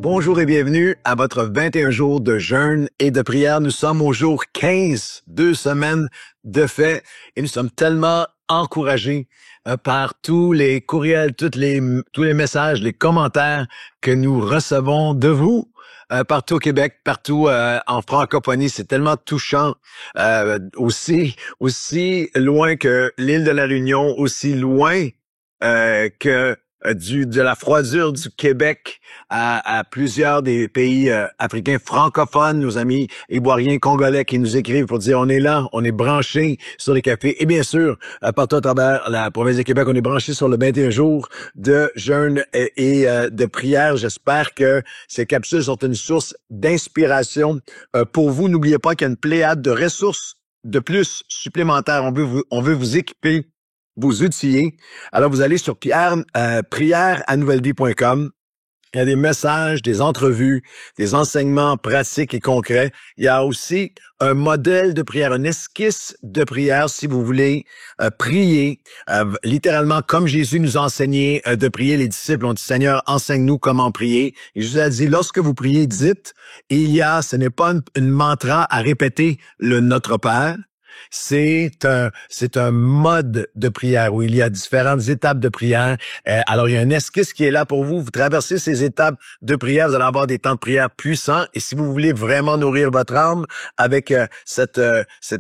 Bonjour et bienvenue à votre 21 jours de jeûne et de prière. Nous sommes au jour 15, 2 semaines de fait, et nous sommes tellement encouragés par tous les courriels, tous les messages, les commentaires que nous recevons de vous. Partout au Québec, partout en francophonie, c'est tellement touchant. Aussi loin que l'île de la Réunion, aussi loin que de la froidure du Québec à plusieurs des pays africains francophones, nos amis ivoiriens, congolais qui nous écrivent pour dire on est là, on est branchés sur les cafés. Et bien sûr, partout à travers la province du Québec, on est branchés sur le 21 jours de jeûne et de prière. J'espère que ces capsules sont une source d'inspiration pour vous. N'oubliez pas qu'il y a une pléiade de ressources de plus supplémentaires. On veut vous équiper, vous outiller. Alors, vous allez sur prièreanouvelledie.com. Il y a des messages, des entrevues, des enseignements pratiques et concrets. Il y a aussi un modèle de prière, une esquisse de prière si vous voulez prier littéralement comme Jésus nous a enseigné de prier. Les disciples ont dit, Seigneur, enseigne-nous comment prier. Et Jésus a dit, lorsque vous priez, dites, ce n'est pas une mantra à répéter le Notre Père. C'est un mode de prière où il y a différentes étapes de prière. Alors, il y a une esquisse qui est là pour vous. Vous traversez ces étapes de prière, vous allez avoir des temps de prière puissants. Et si vous voulez vraiment nourrir votre âme avec cette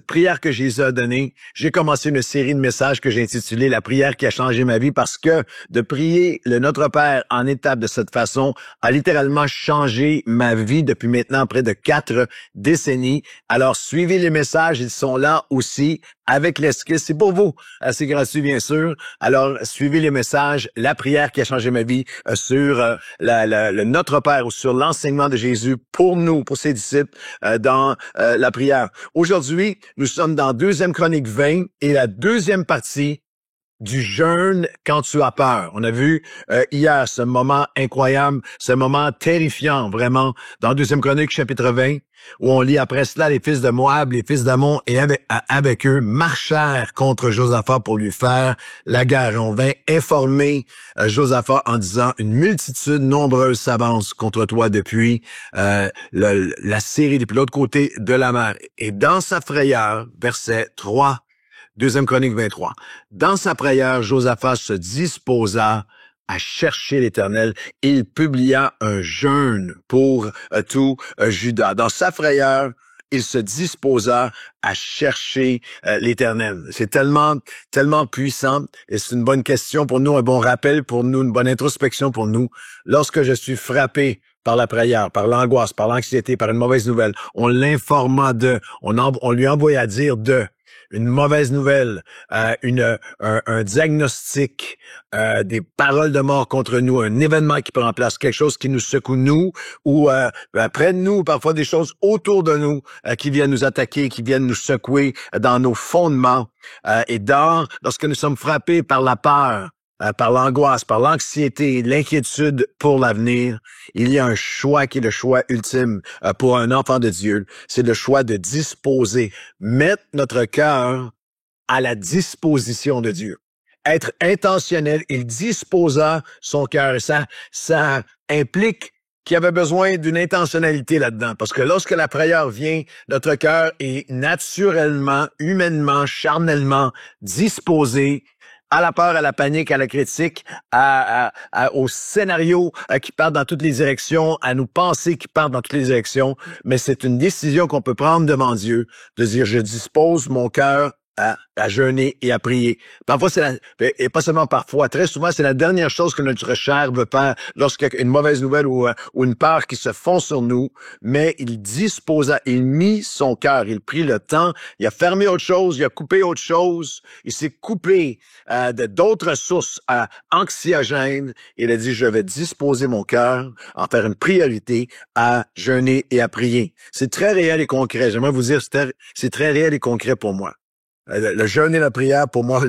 prière que Jésus a donnée, j'ai commencé une série de messages que j'ai intitulé La prière qui a changé ma vie, parce que de prier le Notre Père en étapes de cette façon a littéralement changé ma vie depuis maintenant près de 4 décennies. Alors, suivez les messages, ils sont là aussi avec l'esquisse. C'est pour vous. C'est gratuit, bien sûr. Alors, suivez les messages, la prière qui a changé ma vie sur le Notre Père ou sur l'enseignement de Jésus pour nous, pour ses disciples, dans la prière. Aujourd'hui, nous sommes dans 2e Chronique 20 et la deuxième partie du jeûne quand tu as peur. On a vu hier ce moment incroyable, ce moment terrifiant vraiment dans 2e Chronique chapitre 20 où on lit après cela les fils de Moab, les fils d'Ammon et avec eux marchèrent contre Josaphat pour lui faire la guerre. Et on vint informer Josaphat en disant une multitude nombreuse s'avance contre toi depuis la Syrie, depuis l'autre côté de la mer. Et dans sa frayeur, verset 3, 2e Chronique 23. Dans sa prière, Josaphat se disposa à chercher l'Éternel. Il publia un jeûne pour tout Juda. Dans sa frayeur, il se disposa à chercher l'Éternel. C'est tellement puissant et c'est une bonne question pour nous, un bon rappel pour nous, une bonne introspection pour nous. Lorsque je suis frappé par la prière, par l'angoisse, par l'anxiété, par une mauvaise nouvelle, on l'informa on lui envoya à dire une mauvaise nouvelle, un diagnostic, des paroles de mort contre nous, un événement qui prend place, quelque chose qui nous secoue nous, ou près de nous, parfois des choses autour de nous qui viennent nous attaquer, qui viennent nous secouer dans nos fondements. Lorsque nous sommes frappés par la peur, par l'angoisse, par l'anxiété, l'inquiétude pour l'avenir, il y a un choix qui est le choix ultime pour un enfant de Dieu. C'est le choix de disposer, mettre notre cœur à la disposition de Dieu. Être intentionnel, il disposa son cœur. Ça implique qu'il y avait besoin d'une intentionnalité là-dedans. Parce que lorsque la prière vient, notre cœur est naturellement, humainement, charnellement disposé à la peur, à la panique, à la critique, aux scénarios qui partent dans toutes les directions, à nos pensées qui partent dans toutes les directions. Mais c'est une décision qu'on peut prendre devant Dieu, de dire, je dispose mon cœur à jeûner et à prier. Parfois, et pas seulement parfois, très souvent, c'est la dernière chose que notre chair veut faire lorsqu'il y a une mauvaise nouvelle ou une peur qui se fond sur nous. Mais il disposa, il mit son cœur, il prit le temps, il a fermé autre chose, il a coupé autre chose, il s'est coupé d'autres sources anxiogènes. Il a dit, je vais disposer mon cœur, en faire une priorité à jeûner et à prier. C'est très réel et concret. J'aimerais vous dire, c'est très réel et concret pour moi. Le jeûne et la prière, pour moi,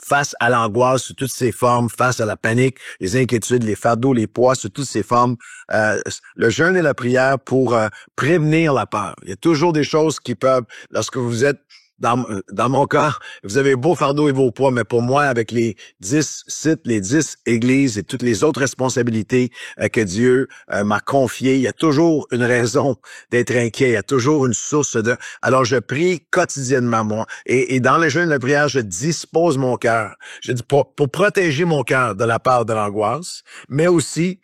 face à l'angoisse, sous toutes ses formes, face à la panique, les inquiétudes, les fardeaux, les poids, sous toutes ces formes, le jeûne et la prière pour prévenir la peur. Il y a toujours des choses qui peuvent, lorsque vous êtes dans mon cas, vous avez vos fardeaux et vos poids, mais pour moi, avec les 10 sites, les 10 églises et toutes les autres responsabilités que Dieu m'a confiées, il y a toujours une raison d'être inquiet, il y a toujours une source de... Alors, je prie quotidiennement, moi, et dans le jeûne de la prière, je dispose mon cœur. Je dis pour protéger mon cœur de la peur de l'angoisse, mais aussi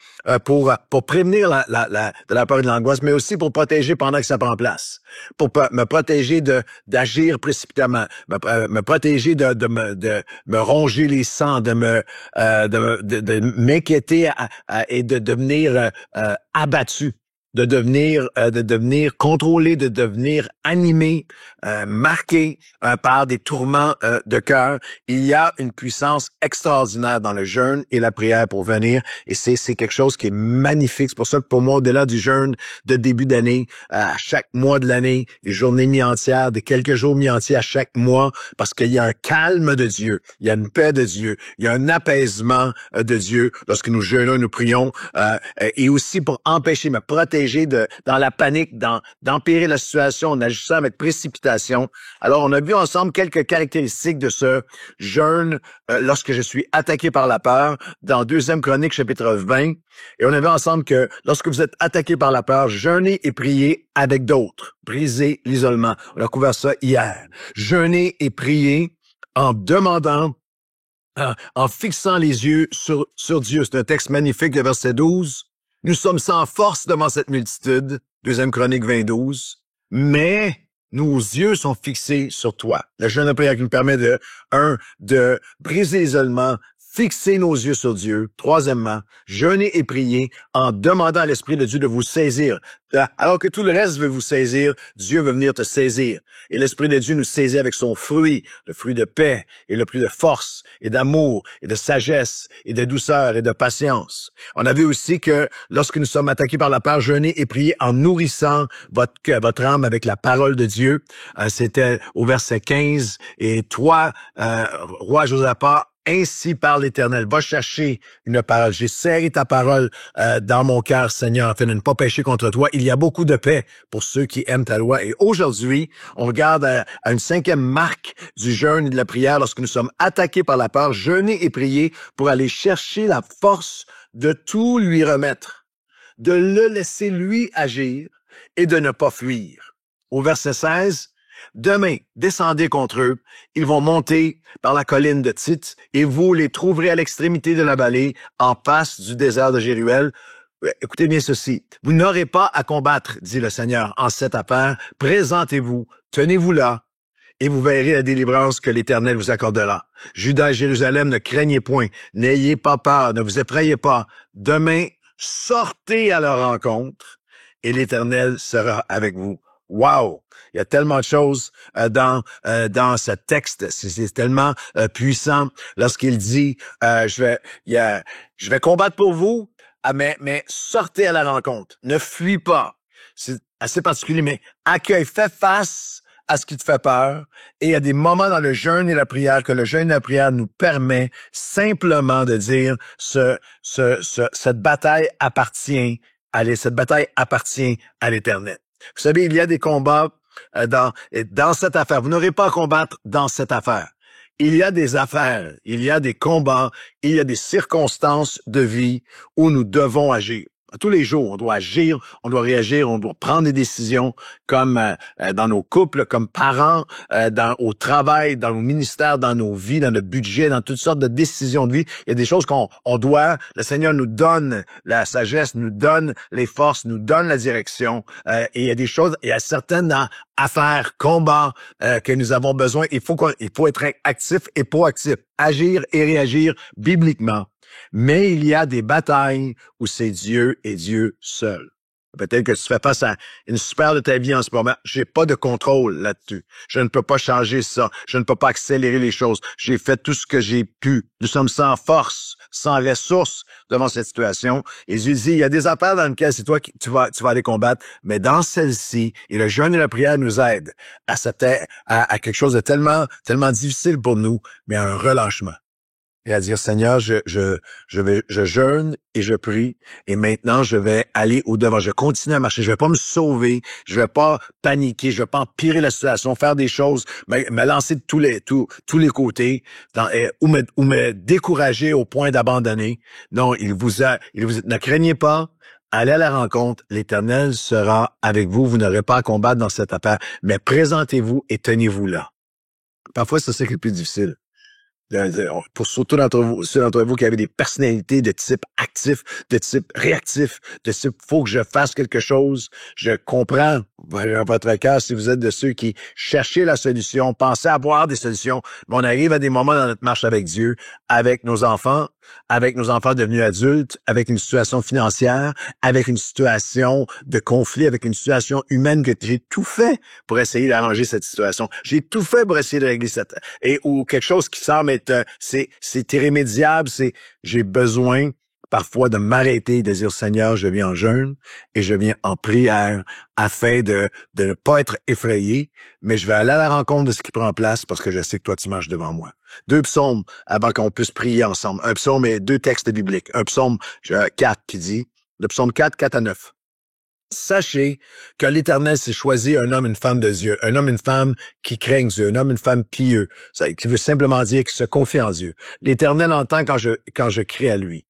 pour prévenir de la peur et de l'angoisse, mais aussi pour protéger pendant que ça prend place, pour me protéger d'agir précipitamment, me protéger de me ronger les sangs, de m'inquiéter et de devenir abattu, de devenir contrôlé, de devenir animé, marqué par des tourments de cœur. Il y a une puissance extraordinaire dans le jeûne et la prière pour venir, et c'est quelque chose qui est magnifique. C'est pour ça que pour moi, au-delà du jeûne de début d'année, à chaque mois de l'année, des journées mi-entières, des quelques jours mi-entiers à chaque mois, parce qu'il y a un calme de Dieu, il y a une paix de Dieu, il y a un apaisement de Dieu lorsque nous jeûnons, nous prions, et aussi pour empêcher, me protéger dans la panique, d'empirer la situation en agissant avec précipitation. Alors, on a vu ensemble quelques caractéristiques de ce jeûne lorsque je suis attaqué par la peur dans 2 Chroniques, chapitre 20. Et on a vu ensemble que lorsque vous êtes attaqué par la peur, jeûnez et priez avec d'autres. Brisez l'isolement. On a couvert ça hier. Jeûnez et priez en demandant, en fixant les yeux sur Dieu. C'est un texte magnifique de verset 12. Nous sommes sans force devant cette multitude, 2 Chroniques 20, 12, mais nos yeux sont fixés sur toi. Le jeûne de prière qui nous permet de briser l'isolement, fixer nos yeux sur Dieu. Troisièmement, jeûner et prier en demandant à l'Esprit de Dieu de vous saisir. Alors que tout le reste veut vous saisir, Dieu veut venir te saisir. Et l'Esprit de Dieu nous saisit avec son fruit, le fruit de paix et le fruit de force et d'amour et de sagesse et de douceur et de patience. On a vu aussi que lorsque nous sommes attaqués par la peur, jeûner et prier en nourrissant votre âme avec la parole de Dieu. C'était au verset 15. Et toi, roi Josaphat, ainsi parle l'Éternel. Va chercher une parole. J'ai serré ta parole dans mon cœur, Seigneur, afin de ne pas pécher contre toi. Il y a beaucoup de paix pour ceux qui aiment ta loi. Et aujourd'hui, on regarde à une 5e marque du jeûne et de la prière lorsque nous sommes attaqués par la peur, jeûner et prier pour aller chercher la force de tout lui remettre, de le laisser lui agir et de ne pas fuir. Au verset 16, demain, descendez contre eux. Ils vont monter par la colline de Tite et vous les trouverez à l'extrémité de la vallée, en face du désert de Jéruel. Écoutez bien ceci. Vous n'aurez pas à combattre, dit le Seigneur, en cette affaire. Présentez-vous, tenez-vous là, et vous verrez la délivrance que l'Éternel vous accordera. Juda et Jérusalem, ne craignez point, n'ayez pas peur, ne vous effrayez pas. Demain, sortez à leur rencontre et l'Éternel sera avec vous. Wow! Il y a tellement de choses dans ce texte. C'est tellement puissant lorsqu'il dit je vais combattre pour vous, mais sortez à la rencontre. Ne fuis pas. C'est assez particulier, mais accueille, fais face à ce qui te fait peur. Et il y a des moments dans le jeûne et la prière que le jeûne et la prière nous permet simplement de dire cette bataille appartient cette bataille appartient à l'Éternel. Vous savez, il y a des combats dans cette affaire. Vous n'aurez pas à combattre dans cette affaire. Il y a des affaires, il y a des combats, il y a des circonstances de vie où nous devons agir. Tous les jours, on doit agir, on doit réagir, on doit prendre des décisions comme dans nos couples, comme parents, au travail, dans nos ministères, dans nos vies, dans notre budget, dans toutes sortes de décisions de vie. Il y a des choses qu'on doit. Le Seigneur nous donne la sagesse, nous donne les forces, nous donne la direction. Et il y a des choses, il y a certaines affaires, combats que nous avons besoin. Il faut être actif et proactif, agir et réagir bibliquement. Mais il y a des batailles où c'est Dieu et Dieu seul. Peut-être que tu fais face à une sphère de ta vie en ce moment. J'ai pas de contrôle là-dessus. Je ne peux pas changer ça. Je ne peux pas accélérer les choses. J'ai fait tout ce que j'ai pu. Nous sommes sans force, sans ressources devant cette situation. Et Dieu dit, il y a des affaires dans lesquelles c'est toi qui tu vas les combattre. Mais dans celle-ci, et le jeûne et la prière nous aident à quelque chose de tellement difficile pour nous, mais à un relâchement. et à dire, Seigneur, je jeûne et je prie, et maintenant je vais aller au-devant. Je continue à marcher. Je vais pas me sauver. Je vais pas paniquer. Je vais pas empirer la situation, faire des choses, me lancer de tous les côtés, ou me décourager au point d'abandonner. Non, ne craignez pas. Allez à la rencontre. L'Éternel sera avec vous. Vous n'aurez pas à combattre dans cette affaire, mais présentez-vous et tenez-vous là. Parfois, c'est ça qui est le plus difficile. Pour surtout ceux d'entre vous qui avez des personnalités de type actif, de type réactif, de type faut que je fasse quelque chose. Je comprends votre cœur si vous êtes de ceux qui cherchez la solution, pensez avoir des solutions. Mais on arrive à des moments dans notre marche avec Dieu, avec nos enfants devenus adultes, avec une situation financière, avec une situation de conflit, avec une situation humaine que j'ai tout fait pour essayer d'arranger cette situation. J'ai tout fait pour essayer de régler ou quelque chose qui semble être, c'est irrémédiable, j'ai besoin parfois de m'arrêter et de dire, Seigneur, je viens en jeûne et je viens en prière afin de ne pas être effrayé, mais je vais aller à la rencontre de ce qui prend place parce que je sais que toi, tu marches devant moi. 2 psaumes avant qu'on puisse prier ensemble. Un psaume et 2 textes bibliques. Un psaume 4 qui dit, le psaume 4, 4 à 9. Sachez que l'Éternel s'est choisi un homme, une femme de Dieu, un homme, une femme qui craignent Dieu, un homme, une femme pieux, ça, qui veut simplement dire qui se confie en Dieu. L'Éternel entend quand je crie à lui.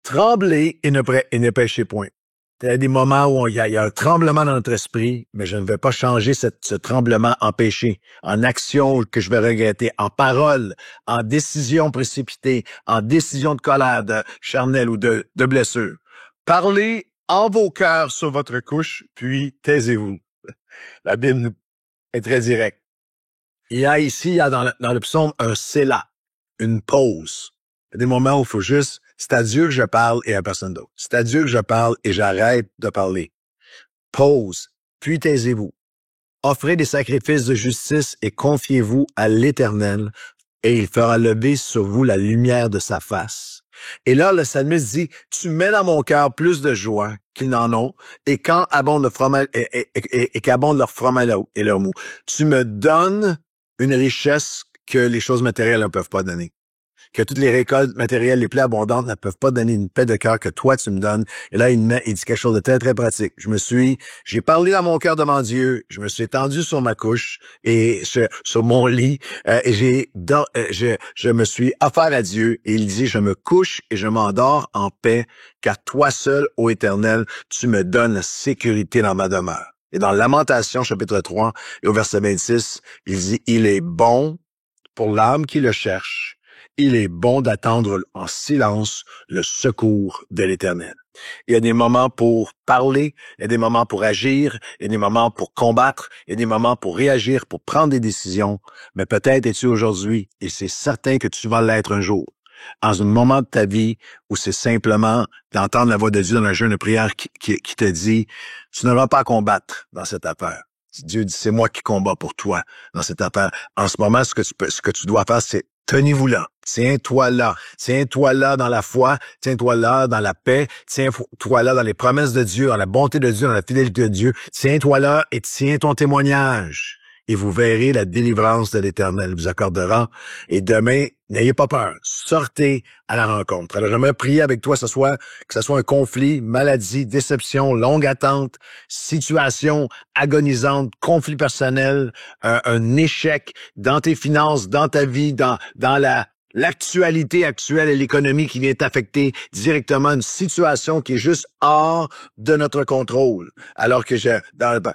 Tremblez et ne péchez point. Il y a des moments où il y a un tremblement dans notre esprit, mais je ne vais pas changer ce tremblement en péché, en action que je vais regretter, en parole, en décision précipitée, en décision de colère, de charnel ou de blessure. Parlez en vos cœurs sur votre couche, puis taisez-vous. La Bible est très directe. Il y a dans le psaume un sélah, une pause. Il y a des moments où il faut juste, c'est à Dieu que je parle et à personne d'autre. C'est à Dieu que je parle et j'arrête de parler. Pause, puis taisez-vous. Offrez des sacrifices de justice et confiez-vous à l'Éternel et il fera lever sur vous la lumière de sa face. Et là, le psalmiste dit, tu mets dans mon cœur plus de joie qu'ils n'en ont, et quand abonde le fromage, et qu'abonde leur fromage et leur mou. Tu me donnes une richesse que les choses matérielles ne peuvent pas donner. Que toutes les récoltes matérielles les plus abondantes ne peuvent pas donner une paix de cœur que toi tu me donnes. Et là, il dit quelque chose de très, très pratique. J'ai parlé dans mon cœur devant Dieu, je me suis étendu sur ma couche et sur mon lit, et je me suis offert à Dieu et il dit, je me couche et je m'endors en paix, car toi seul, ô Éternel, tu me donnes la sécurité dans ma demeure. Et dans Lamentation, chapitre 3, et au verset 26, il dit, il est bon pour l'âme qui le cherche. Il est bon d'attendre en silence le secours de l'Éternel. Il y a des moments pour parler, il y a des moments pour agir, il y a des moments pour combattre, il y a des moments pour réagir, pour prendre des décisions. Mais peut-être es-tu aujourd'hui, et c'est certain que tu vas l'être un jour, dans un moment de ta vie où c'est simplement d'entendre la voix de Dieu dans un jeûne de prière qui te dit, tu n'auras pas à combattre dans cette affaire. Dieu dit, c'est moi qui combats pour toi dans cette affaire. En ce moment, ce que tu dois faire, c'est tenez-vous là. Tiens-toi là. Tiens-toi là dans la foi. Tiens-toi là dans la paix. Tiens-toi là dans les promesses de Dieu, dans la bonté de Dieu, dans la fidélité de Dieu. Tiens-toi là et tiens ton témoignage. Et vous verrez la délivrance de l'Éternel vous accordera. Et demain, n'ayez pas peur. Sortez à la rencontre. Alors, j'aimerais prier avec toi que ce soit un conflit, maladie, déception, longue attente, situation agonisante, conflit personnel, un échec dans tes finances, dans ta vie, dans l'actualité actuelle et l'économie qui vient t'affecter directement, une situation qui est juste hors de notre contrôle. Alors que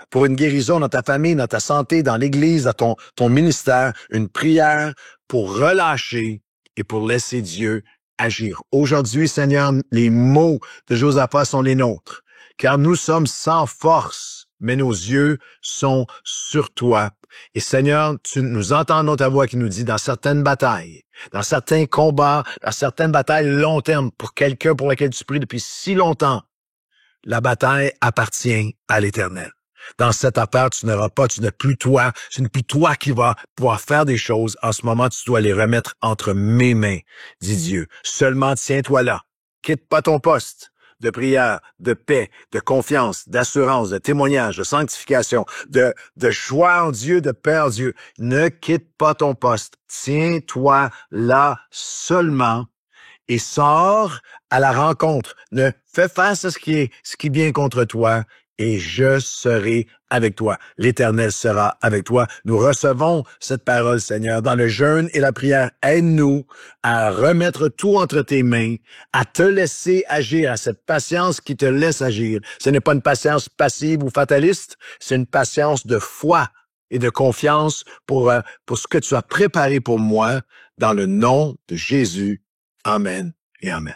pour une guérison dans ta famille, dans ta santé, dans l'église, dans ton ministère, une prière pour relâcher et pour laisser Dieu agir. Aujourd'hui, Seigneur, les mots de Josaphat sont les nôtres, car nous sommes sans force, mais nos yeux sont sur toi. Et Seigneur, nous entendons ta voix qui nous dit dans certaines batailles, dans certains combats, dans certaines batailles long terme, pour quelqu'un pour lequel tu pries depuis si longtemps, la bataille appartient à l'Éternel. Dans cette affaire, ce n'est plus toi qui vas pouvoir faire des choses. En ce moment, tu dois les remettre entre mes mains, dit Dieu. Seulement tiens-toi là. Quitte pas ton poste. de prière, de paix, de confiance, d'assurance, de témoignage, de sanctification, de joie en Dieu, de paix en Dieu. Ne quitte pas ton poste. Tiens-toi là seulement et sors à la rencontre. Ne fais face à ce qui vient contre toi et je serai avec toi. L'Éternel sera avec toi. Nous recevons cette parole, Seigneur, dans le jeûne et la prière. Aide-nous à remettre tout entre tes mains, à te laisser agir, à cette patience qui te laisse agir. Ce n'est pas une patience passive ou fataliste, c'est une patience de foi et de confiance pour ce que tu as préparé pour moi dans le nom de Jésus. Amen et amen.